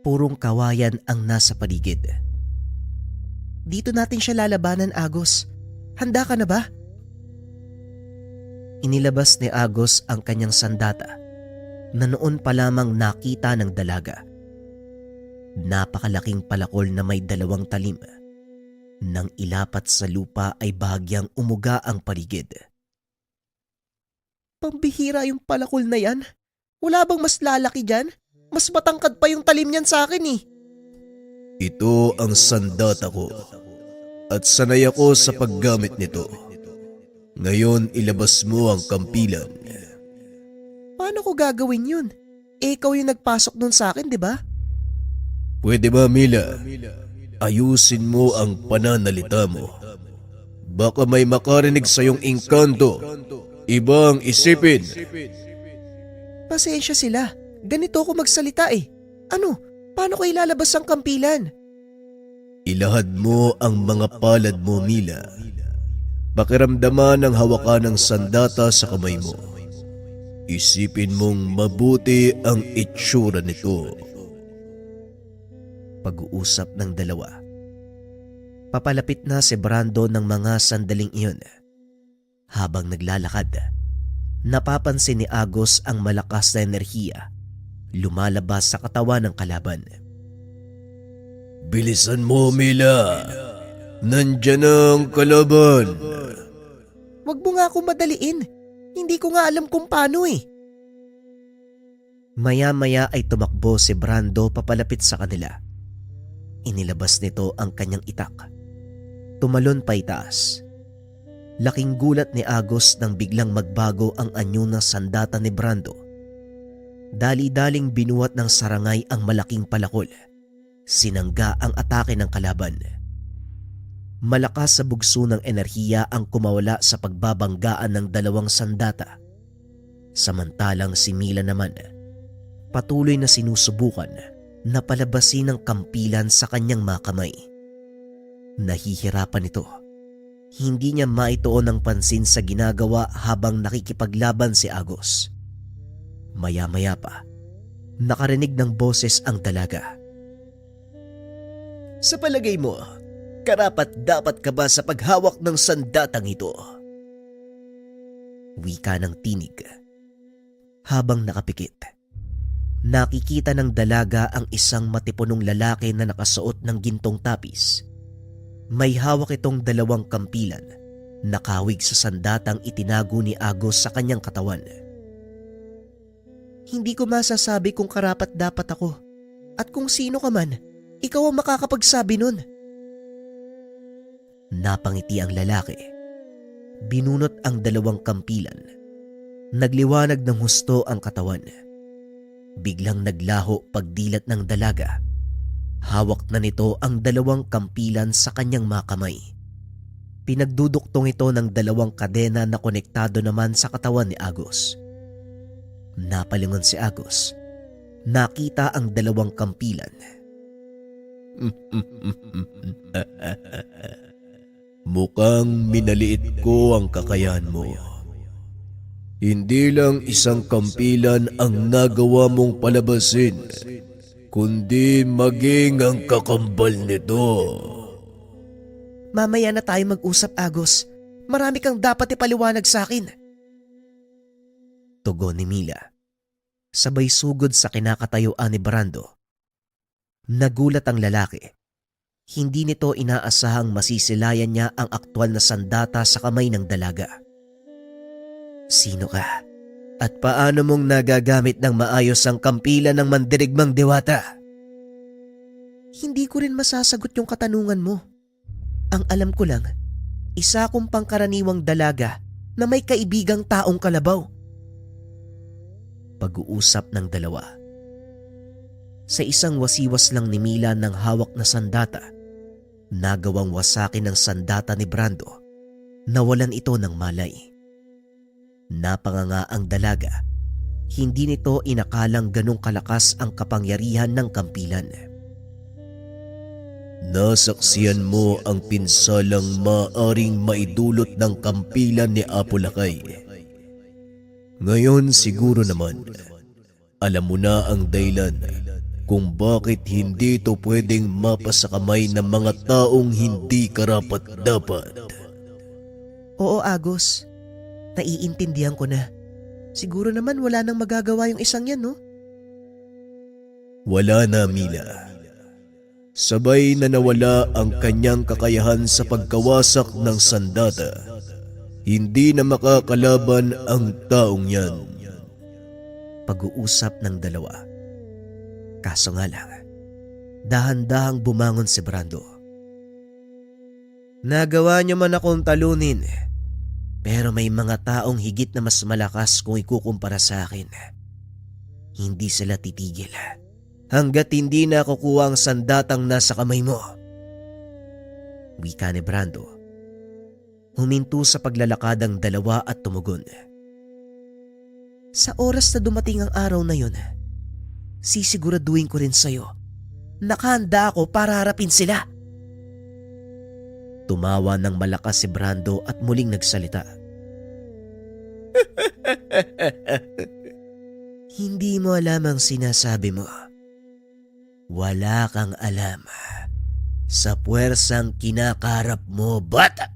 Purong kawayan ang nasa paligid. Dito natin siya lalabanan, Agos. Handa ka na ba? Inilabas ni Agos ang kanyang sandata na noon pa lamang nakita ng dalaga. Napakalaking palakol na may 2 talim. Nang ilapat sa lupa ay bahagyang umuga ang paligid. Pambihira yung palakol na yan. Wala bang mas lalaki dyan? Mas matangkad pa yung talim niyan sa akin eh. Ito ang sandata ko at sanay ako sa paggamit nito. Ngayon ilabas mo ang kampilan. Paano ko gagawin yun? Eh, ikaw yung nagpasok nun sa akin, di ba? Pwede ba, Mila? Ayusin mo ang pananalita mo. Baka may makarinig sa iyong engkanto. Ibang isipin. Pasensya sila. Ganito ako magsalita eh. Ano? Paano ko ilalabas ang kampilan? Ilahad mo ang mga palad mo, Mila. Pakiramdaman ang hawakan ng sandata sa kamay mo. Isipin mong mabuti ang itsura nito. Pag-uusap ng dalawa. Papalapit na si Brando ng mga sandaling iyon. Habang naglalakad, napapansin ni Agos ang malakas na enerhiya lumalabas sa katawan ng kalaban. Bilisan mo, Mila. Nandyan ang kalaban. Huwag mo nga akong madaliin. Hindi ko nga alam kung paano eh. Maya-maya ay tumakbo si Brando papalapit sa kanila. Inilabas nito ang kanyang itak. Tumalon pa itaas. Laking gulat ni Agos nang biglang magbago ang anyo ng sandata ni Brando. Dali-daling binuhat ng sarangay ang malaking palakol. Sinangga ang atake ng kalaban. Malakas sa bugso ng enerhiya ang kumawala sa pagbabanggaan ng 2 sandata. Samantalang si Mila naman, patuloy na sinusubukan na palabasin ang kampilan sa kanyang mga kamay. Nahihirapan ito. Hindi niya maituon ng pansin sa ginagawa habang nakikipaglaban si Agos. Maya-maya pa, nakarinig ng boses ang dalaga. Sa palagay mo, karapat-dapat ka ba sa paghawak ng sandatang ito? Wika ng tinig. Habang nakapikit, nakikita ng dalaga ang isang matipunong lalaki na nakasuot ng gintong tapis. May hawak itong 2 kampilan, nakawig sa sandatang itinago ni Agos sa kanyang katawan. Hindi ko masasabi kung karapat-dapat ako. At kung sino ka man, ikaw ang makakapagsabi nun. Napangiti ang lalaki. Binunot ang 2 kampilan. Nagliwanag ng husto ang katawan. Biglang naglaho pagdilat ng dalaga. Hawak na nito ang 2 kampilan sa kanyang mga kamay. Pinagduduktong ito ng 2 kadena na konektado naman sa katawan ni Agos. Napalingon si Agos. Nakita ang 2 kampilan. Mukhang minaliit ko ang kakayahan mo. Hindi lang isang kampilan ang nagawa mong palabasin, kundi maging ang kakambal nito. Mamaya na tayo mag-usap, Agos. Marami kang dapat ipaliwanag sa akin. Tugon ni Mila. Sabay sugod sa kinakatayuan ni Brando. Nagulat ang lalaki. Hindi nito inaasahang masisilayan niya ang aktwal na sandata sa kamay ng dalaga. Sino ka? At paano mong nagagamit ng maayos ang kampilan ng mandirigmang diwata? Hindi ko rin masasagot yung katanungan mo. Ang alam ko lang, isa akong pangkaraniwang dalaga na may kaibigang taong kalabaw. Pag-uusap ng dalawa. Sa isang wasiwas lang ni Mila ng hawak na sandata, nagawang wasakin ng sandata ni Brando. Nawalan ito ng malay. Napanganga ang dalaga. Hindi nito inakalang ganong kalakas ang kapangyarihan ng kampilan. Nasaksiyan mo ang pinsalang maaring maidulot ng kampilan ni Apo Lakay. Ngayon siguro naman, alam mo na ang dahilan kung bakit hindi ito pwedeng mapasakamay ng mga taong hindi karapat-dapat. Oo, Agos. Naiintindihan ko na. Siguro naman wala nang magagawa yung isang yan, no? Wala na, Mila. Sabay na nawala ang kanyang kakayahan sa pagkawasak ng sandata. Hindi na makakalaban ang taong yan. Pag-uusap ng dalawa. Kaso nga lang, dahan-dahang bumangon si Brando. Nagawa niyo man akong talunin, pero may mga taong higit na mas malakas kung ikukumpara sa akin. Hindi sila titigil hanggat hindi na kukuha ang sandatang nasa kamay mo. Wika ni Brando. Huminto sa paglalakad ang dalawa at tumugon. Sa oras na dumating ang araw na yun, sisiguraduhin ko rin sa'yo. Nakahanda ako para harapin sila. Tumawa ng malakas si Brando at muling nagsalita. Hindi mo alam ang sinasabi mo. Wala kang alam sa puwersang kinakaharap mo, bata.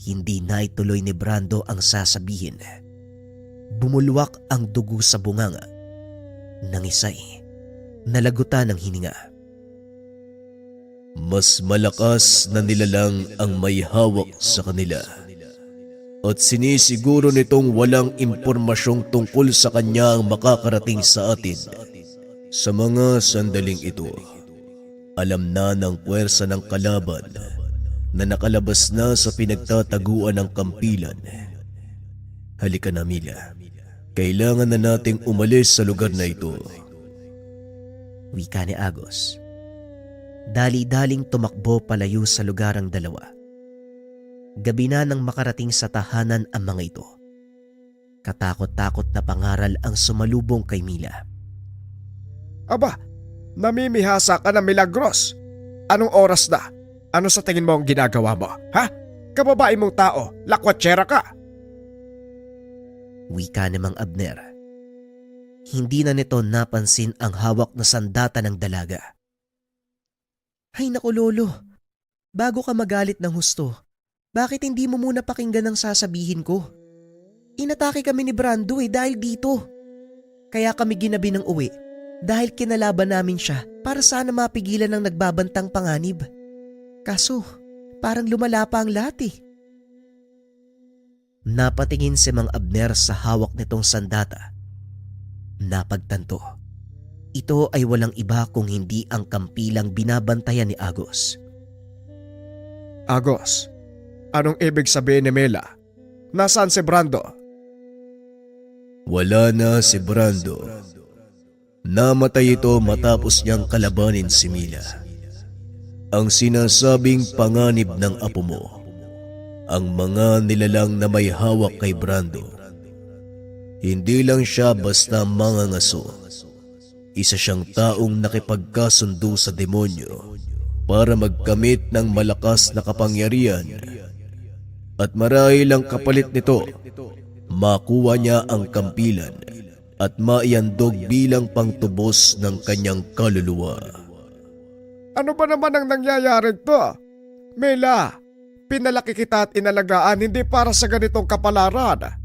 Hindi na ituloy ni Brando ang sasabihin. Bumulwak ang dugo sa bunganga. Nangisay, nalagutan ng hininga. Mas malakas na nilalang ang may hawak sa kanila. At sinisiguro nitong walang impormasyong tungkol sa kanya ang makakarating sa atin. Sa mga sandaling ito, alam na ng puwersa ng kalaban na nakalabas na sa pinagtataguan ng kampilan. Halika na, Mila. Kailangan na nating umalis sa lugar na ito. Wika ni Agos. Dali-daling tumakbo palayo sa lugar ang dalawa. Gabi na nang makarating sa tahanan ang mga ito. Katakot-takot na pangaral ang sumalubong kay Mila. Aba, namimihasa ka na Milagros. Anong oras na? Ano sa tingin mo ang ginagawa mo? Ha? Kababae mong tao, lakwatsera ka. Wika ni Mang Abner. Hindi na nito napansin ang hawak na sandata ng dalaga. Ay naku lolo, bago ka magalit ng husto, bakit hindi mo muna pakinggan ang sasabihin ko? Inatake kami ni Brando dahil dito. Kaya kami ginabi ng uwi dahil kinalaban namin siya para sana mapigilan ng nagbabantang panganib. Kaso parang lumala pa ang lahat eh. Napatingin si Mang Abner sa hawak nitong sandata. Napagtanto, ito ay walang iba kung hindi ang kampilang binabantayan ni Agos. Agos, anong ibig sabihin ni Mela? Nasaan si Brando? Wala na si Brando. Namatay ito matapos niyang kalabanin si Mila. Ang sinasabing panganib ng apo mo, ang mga nilalang na may hawak kay Brando. Hindi lang siya basta mangangaso. Isa siyang taong nakipagkasundo sa demonyo para magkamit ng malakas na kapangyarihan. At marahil ang kapalit nito, makuha niya ang kampilan at maiandog bilang pangtubos ng kanyang kaluluwa. Ano ba naman ang nangyayari to? Mela, pinalaki kita at inalagaan hindi para sa ganitong kapalaran.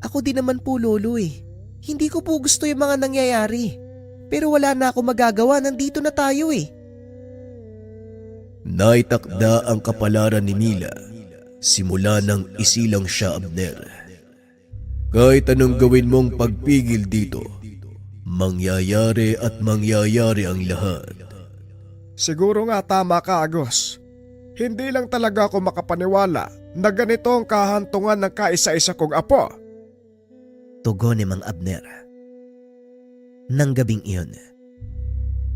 Ako din naman po lolo eh. Hindi ko po gusto yung mga nangyayari. Pero wala na ako magagawa, nandito na tayo eh. Naitakda ang kapalaran ni Mila simula nang isilang siya, Abner. Kahit anong gawin mong pagpigil dito, mangyayari at mangyayari ang lahat. Siguro nga tama ka, Agos. Hindi lang talaga ako makapaniwala na ganito ang kahantungan ng kaisa-isa kong apo. Tugon ni Mang Abner. Nang gabing iyon,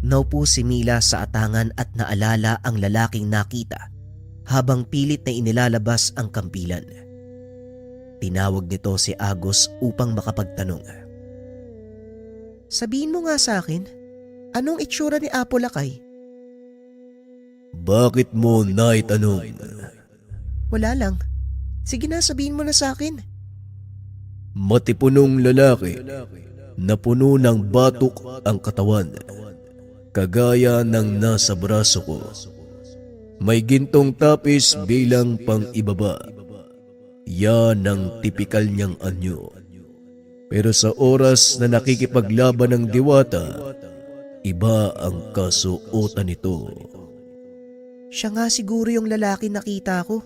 naupo si Mila sa atangan at naalala ang lalaking nakita habang pilit na inilalabas ang kampilan. Tinawag nito si Agos upang makapagtanong. Sabihin mo nga sa akin, anong itsura ni Apo Lakay? Bakit mo naitanong? Wala lang. Sige na, sabihin mo na sa akin. Matipunong lalaki na puno ng batok ang katawan, kagaya ng nasa braso ko. May gintong tapis bilang pang-ibaba. Yan ang tipikal niyang anyo. Pero sa oras na nakikipaglaban ng diwata, iba ang kasuotan nito. Siya nga siguro yung lalaki nakita ko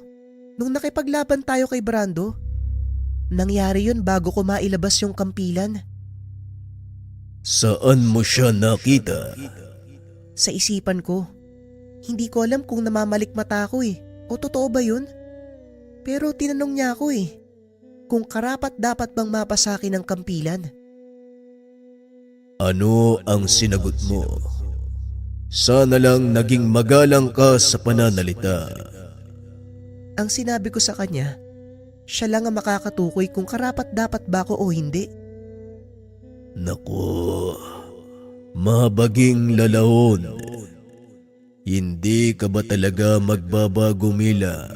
nung nakipaglaban tayo kay Brando. Nangyari yun bago ko mailabas yung kampilan. Saan mo siya nakita? Sa isipan ko, hindi ko alam kung namamalikmata ako o totoo ba yun? Pero tinanong niya ako kung karapat dapat bang mapasakin ang kampilan. Ano ang sinagot mo? Sana lang naging magalang ka sa pananalita. Ang sinabi ko sa kanya, siya lang ang makakatukoy kung karapat dapat ba ako o hindi. Naku, mahabaging lalahon. Hindi ka ba talaga magbabago, Mila?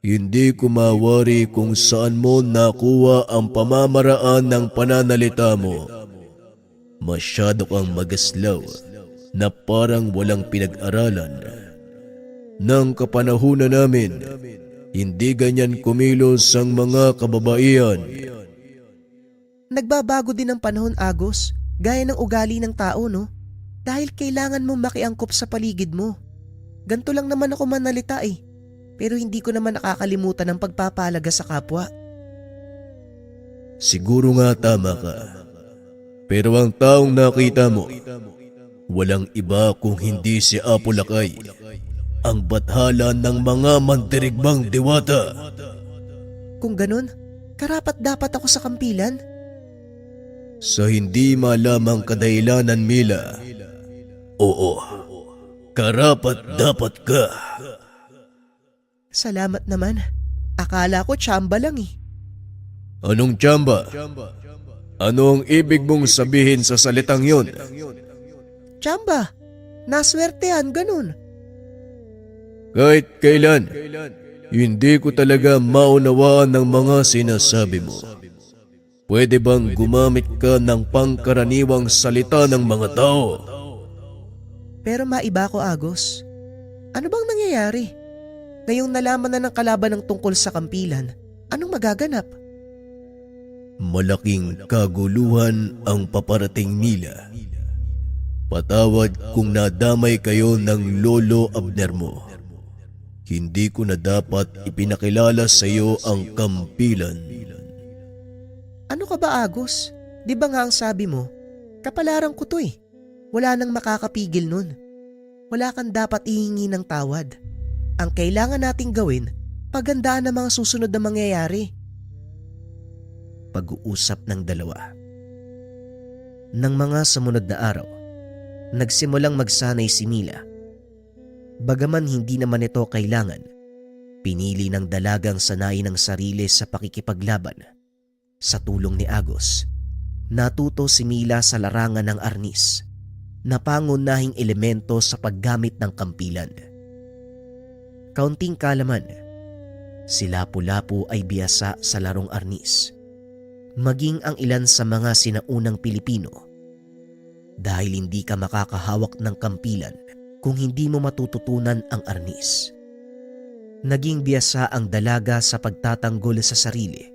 Hindi ko mawari kung saan mo nakuha ang pamamaraan ng pananalita mo. Masyado kang magaslaw na parang walang pinag-aralan. Nang kapanahunan namin, hindi ganyan kumilos ang mga kababaihan. Nagbabago din ang panahon, Agos, gaya ng ugali ng tao, no? Dahil kailangan mo makiangkop sa paligid mo. Ganto lang naman ako manalita pero hindi ko naman nakakalimutan ang pagpapalaga sa kapwa. Siguro nga tama ka. Pero ang taong nakita mo, walang iba kung hindi si Apo Lakay, ang bathala ng mga mandirigmang diwata. Kung ganun, karapat dapat ako sa kampilan? Sa hindi malamang kadahilanan, Mila, oo, karapat dapat ka. Salamat naman. Akala ko tsamba lang Anong tsamba? Ano ang ibig mong sabihin sa salitang yon? Tsamba, naswertehan, ganun. Kahit kailan, hindi ko talaga maunawaan ng mga sinasabi mo. Pwede bang gumamit ka ng pangkaraniwang salita ng mga tao? Pero maiba ko, Agos. Ano bang nangyayari? Ngayong nalaman na ng kalaban ng tungkol sa kampilan, anong magaganap? Malaking kaguluhan ang paparating nila. Patawad kung nadamay kayo ng lolo Abner mo. Hindi ko na dapat ipinakilala sa iyo ang kampilan. Ano ka ba, Agos? Di ba nga ang sabi mo, kapalaran ko to Wala nang makakapigil nun. Wala kang dapat ihingi ng tawad. Ang kailangan nating gawin, pagandaan ang mga susunod na mangyayari. Pag-uusap ng dalawa. Nang mga sumunod na araw, nagsimulang magsanay si Mila. Bagaman hindi naman ito kailangan, pinili ng dalagang sanayin ng sarili sa pakikipaglaban. Sa tulong ni Agos, natuto si Mila sa larangan ng arnis, na pangunahing elemento sa paggamit ng kampilan. Kaunting kalaman, si Lapu-Lapu ay biyasa sa larong arnis, maging ang ilan sa mga sinaunang Pilipino, dahil hindi ka makakahawak ng kampilan kung hindi mo matututunan ang arnis. Naging biyasa ang dalaga sa pagtatanggol sa sarili,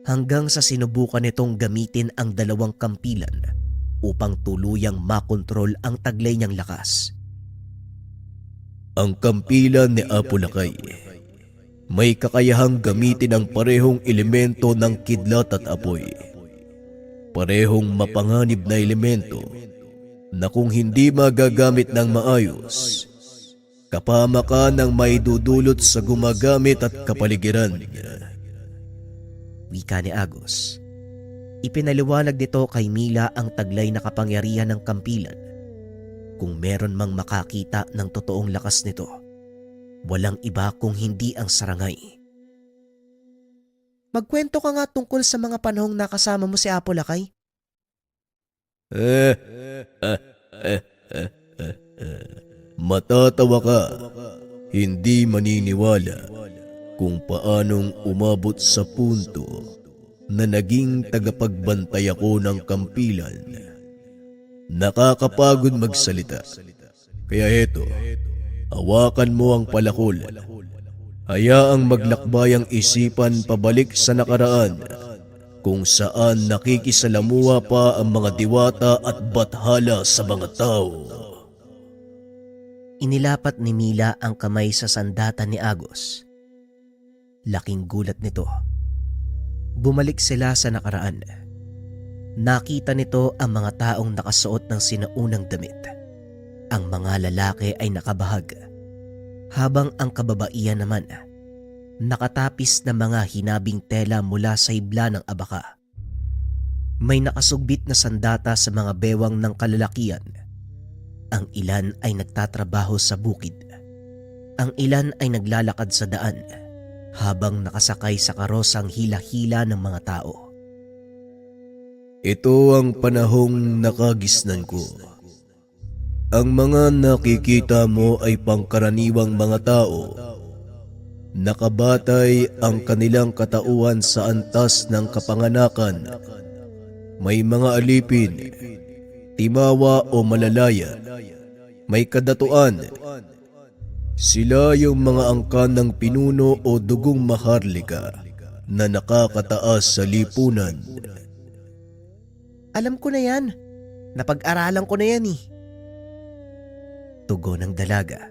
hanggang sa sinubukan nitong gamitin ang dalawang kampilan upang tuluyang makontrol ang taglay niyang lakas. Ang kampilan ni Apo Lakay may kakayahang gamitin ang parehong elemento ng kidlat at apoy. Parehong mapanganib na elemento na kung hindi magagamit ng maayos, kapamakan ang may dudulot sa gumagamit at kapaligiran. Wika ni Agos. Ipinaliwanag nito kay Mila ang taglay na kapangyarihan ng kampilan. Kung meron mang makakita ng totoong lakas nito, walang iba kung hindi ang sarangay. Magkwento ka nga tungkol sa mga panahong nakasama mo si Apo Lakay. Matatawa ka. Hindi maniniwala kung paanong umabot sa punto na naging tagapagbantay ako ng kampilan. Nakakapagod magsalita. Kaya heto, hawakan mo ang palakol. Hayaang maglakbay ang isipan pabalik sa nakaraan, kung saan nakikisalamuha pa ang mga diwata at bathala sa mga tao. Inilapat ni Mila ang kamay sa sandata ni Agos. Laking gulat nito. Bumalik sila sa nakaraan. Nakita nito ang mga taong nakasuot ng sinaunang damit. Ang mga lalaki ay nakabahag, habang ang kababaihan naman nakatapis na mga hinabing tela mula sa hibla ng abaka. May nakasugbit na sandata sa mga bewang ng kalalakian. Ang ilan ay nagtatrabaho sa bukid. Ang ilan ay naglalakad sa daan habang nakasakay sa karosang hila-hila ng mga tao. Ito ang panahong nakagisnan ko. Ang mga nakikita mo ay pangkaraniwang mga tao. Nakabatay ang kanilang katauhan sa antas ng kapanganakan. May mga alipin, timawa o malalaya. May kadatuan. Sila yung mga angkan ng pinuno o dugong maharlika na nakakataas sa lipunan. Alam ko na yan. Napag-aralan ko na yan eh. Tugon ng dalaga.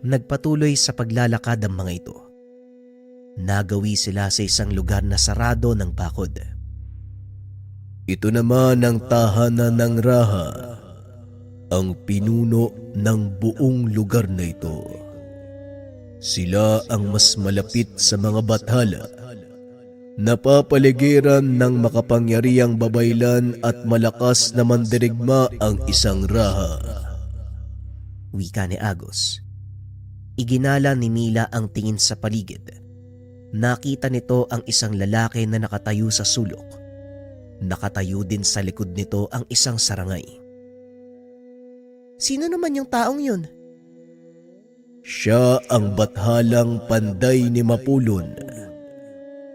Nagpatuloy sa paglalakad ang mga ito. Nagawi sila sa isang lugar na sarado ng bakod. Ito naman ang tahanan ng Raha, ang pinuno ng buong lugar na ito. Sila ang mas malapit sa mga bathala. Napapaligiran ng makapangyarihang babaylan at malakas na mandirigma ang isang Raha. Wika ni Agos. Iginala ni Mila ang tingin sa paligid. Nakita nito ang isang lalaki na nakatayo sa sulok. Nakatayo din sa likod nito ang isang sarangay. Sino naman yung taong yun? Siya ang bathalang panday ni Mapulon.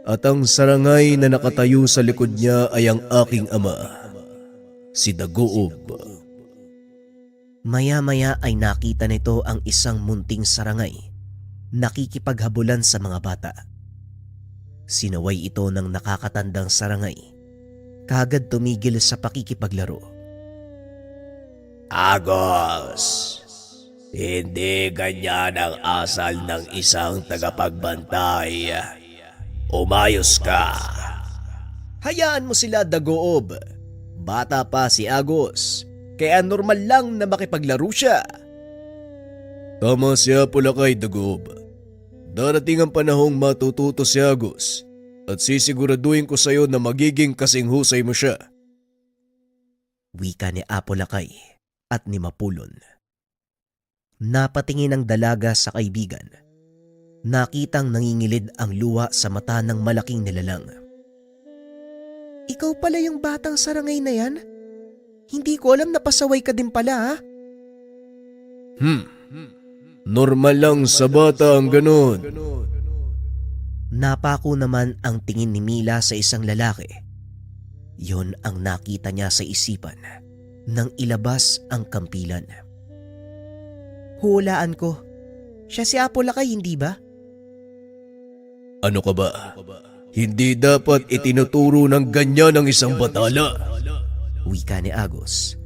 At ang sarangay na nakatayo sa likod niya ay ang aking ama, si Dagoob. Maya-maya ay nakita nito ang isang munting sarangay, nakikipaghabulan sa mga bata. Sinaway ito ng nakakatandang sarangay. Kaagad tumigil sa pakikipaglaro. Agos, hindi ganyan ang asal ng isang tagapagbantay. Umayos ka. Hayaan mo sila, Dagoob. Bata pa si Agos, kaya normal lang na makipaglaro siya. Tama siya pula kay Dagoob. Darating ang panahong matututo si Agos at sisiguraduhin ko sa iyo na magiging kasing husay mo siya. Wika ni Apo Lakay at ni Mapulon. Napatingin ang dalaga sa kaibigan. Nakitang nangingilid ang luha sa mata ng malaking nilalang. Ikaw pala yung batang sarangay na yan? Hindi ko alam na pasaway ka din pala ha? Normal lang sa bata ang ganon. Napako naman ang tingin ni Mila sa isang lalaki. Yun ang nakita niya sa isipan nang ilabas ang kampilan. Hulaan ko. Siya si Apo Lakay, hindi ba? Ano ka ba? Hindi dapat itinuturo ng ganyan ang isang batala. Wika ni Agos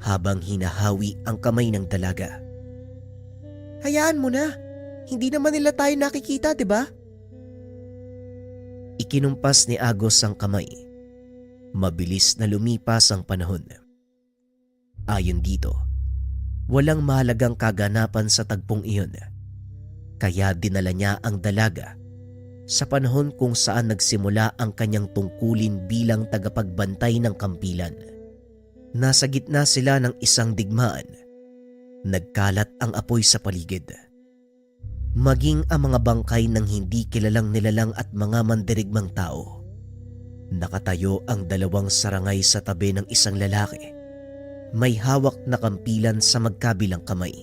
habang hinahawi ang kamay ng dalaga. Hayaan mo na. Hindi naman nila tayo nakikita, di ba? Ikinumpas ni Agos ang kamay. Mabilis na lumipas ang panahon. Ayon dito, walang mahalagang kaganapan sa tagpong iyon. Kaya dinala niya ang dalaga sa panahon kung saan nagsimula ang kanyang tungkulin bilang tagapagbantay ng kampilan. Nasa gitna sila ng isang digmaan. Nagkalat ang apoy sa paligid. maging ang mga bangkay ng hindi kilalang nilalang at mga mandirigmang tao. Nakatayo ang dalawang sarangay sa tabi ng isang lalaki. May hawak na kampilan sa magkabilang kamay.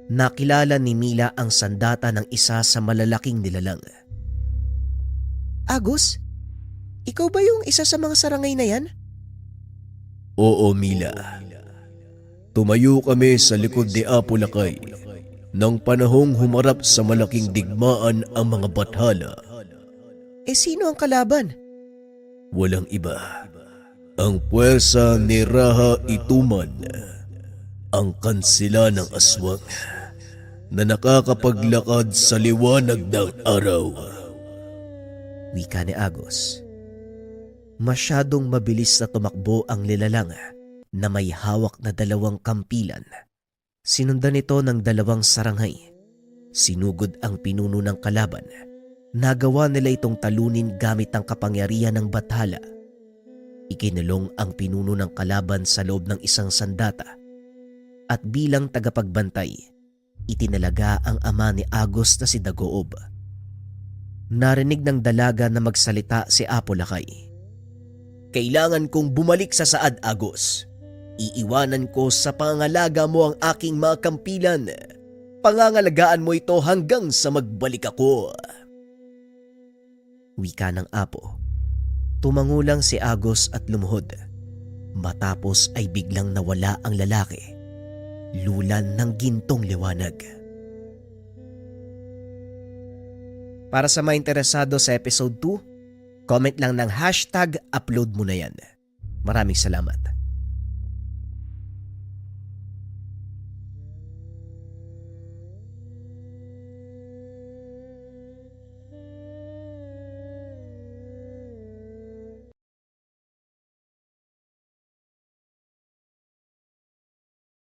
Nakilala ni Mila ang sandata ng isa sa malalaking nilalang. Agus, ikaw ba yung isa sa mga sarangay na yan? Oo, Mila. Tumayo kami sa likod ni Apo Lakay nang panahong humarap sa malaking digmaan ang mga bathala. Sino ang kalaban? Walang iba. Ang puwersa ni Raha Ituman, ang kansila ng aswang na nakakapaglakad sa liwanag ng araw. Wika ni Agus. Masyadong mabilis na tumakbo ang nilalang na may hawak na dalawang kampilan. Sinundan ito ng dalawang sarangay. Sinugod ang pinuno ng kalaban. Nagawa nila itong talunin gamit ang kapangyarihan ng bathala. Ikinulong ang pinuno ng kalaban sa loob ng isang sandata. At bilang tagapagbantay, itinalaga ang ama ni Agus na si Dagoob. Narinig ng dalaga na magsalita si Apo Lakay. Kailangan kong bumalik sa Saad, Agus. Iiwanan ko sa pangangalaga mo ang aking mga kampilan. Pangangalagaan mo ito hanggang sa magbalik ako. Wika ng Apo. Tumango lang si Agus at lumuhod. Matapos ay biglang nawala ang lalaki. Lulan ng gintong liwanag. Para sa mga interesado sa episode 2, comment lang ng #upload mo na yan. Maraming salamat.